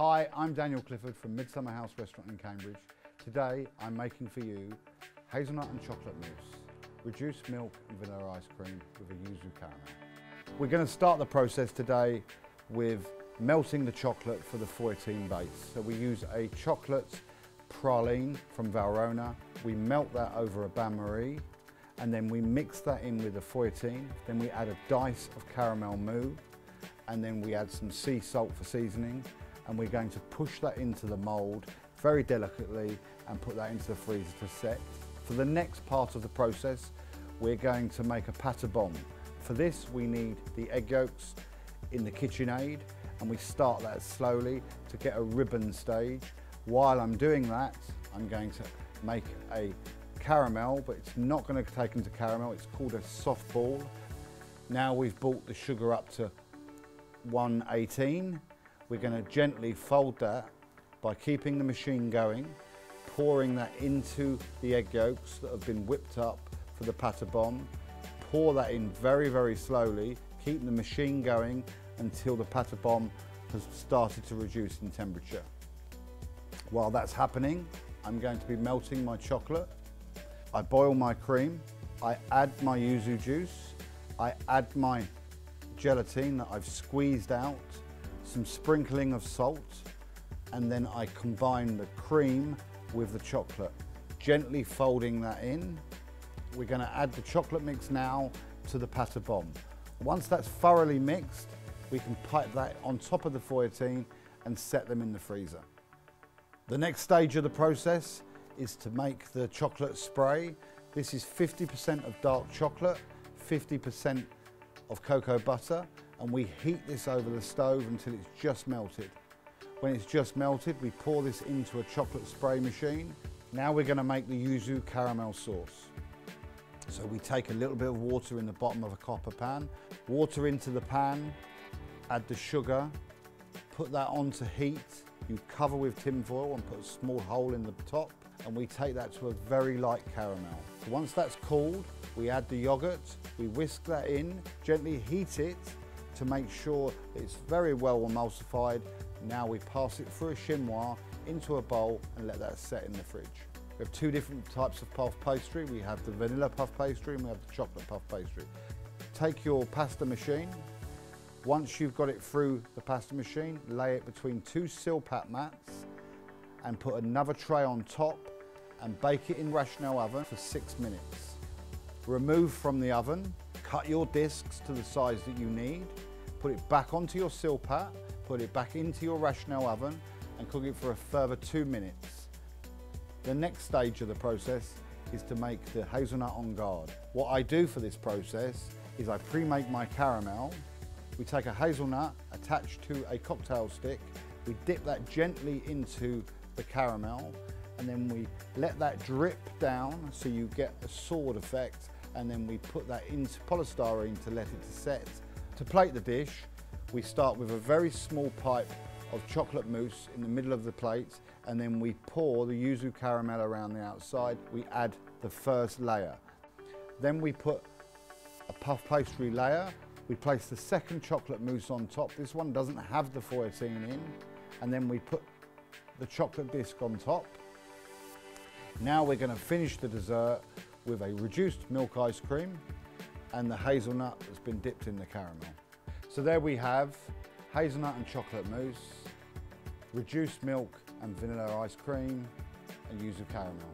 Hi, I'm Daniel Clifford from Midsummer House Restaurant in Cambridge. Today I'm making for you hazelnut and chocolate mousse, reduced milk and vanilla ice cream with a yuzu caramel. We're going to start the process today with melting the chocolate for the fouettine base. So we use a chocolate praline from Valrhona. We melt that over a bain-marie and then we mix that in with the fouettine. Then we add a dice of caramel mousse and then we add some sea salt for seasoning, and we're going to push that into the mould very delicately and put that into the freezer to set. For the next part of the process, we're going to make a pâte bombe. For this, we need the egg yolks in the KitchenAid, and we start that slowly to get a ribbon stage. While I'm doing that, I'm going to make a caramel, but it's not going to take into caramel, it's called a soft ball. Now we've brought the sugar up to 118. We're going to gently fold that by keeping the machine going, pouring that into the egg yolks that have been whipped up for the pâte bombe. Pour that in very, very slowly, keeping the machine going until the pâte bombe has started to reduce in temperature. While that's happening, I'm going to be melting my chocolate. I boil my cream, I add my yuzu juice, I add my gelatine that I've squeezed out, some sprinkling of salt, and then I combine the cream with the chocolate, gently folding that in. We're going to add the chocolate mix now to the pâte bombe. Once that's thoroughly mixed, we can pipe that on top of the fouettine and set them in the freezer. The next stage of the process is to make the chocolate spray. This is 50% of dark chocolate, 50% of cocoa butter, and we heat this over the stove until it's just melted. When it's just melted, we pour this into a chocolate spray machine. Now we're going to make the yuzu caramel sauce. So we take a little bit of water in the bottom of a copper pan, water into the pan, add the sugar, put that on to heat. You cover with tin foil and put a small hole in the top, and we take that to a very light caramel. Once that's cooled, we add the yogurt, we whisk that in, gently heat it to make sure it's very well emulsified. Now we pass it through a chinois into a bowl and let that set in the fridge. We have two different types of puff pastry. We have the vanilla puff pastry and we have the chocolate puff pastry. Take your pasta machine. Once you've got it through the pasta machine, lay it between two silpat mats and put another tray on top and bake it in Rational oven for 6 minutes. Remove from the oven, cut your discs to the size that you need, put it back onto your silpat, put it back into your Rational oven and cook it for a further 2 minutes. The next stage of the process is to make the hazelnut en garde. What I do for this process is I pre-make my caramel. We take a hazelnut attached to a cocktail stick, we dip that gently into the caramel, and then we let that drip down so you get a sword effect, and then we put that into polystyrene to let it set. To plate the dish, we start with a very small pipe of chocolate mousse in the middle of the plate, and then we pour the yuzu caramel around the outside. We add the first layer. Then we put a puff pastry layer. We place the second chocolate mousse on top. This one doesn't have the fouettine in. And then we put the chocolate disc on top. Now we're going to finish the dessert with a reduced milk ice cream and the hazelnut that's been dipped in the caramel. So there we have hazelnut and chocolate mousse, reduced milk and vanilla ice cream, and yuzu caramel.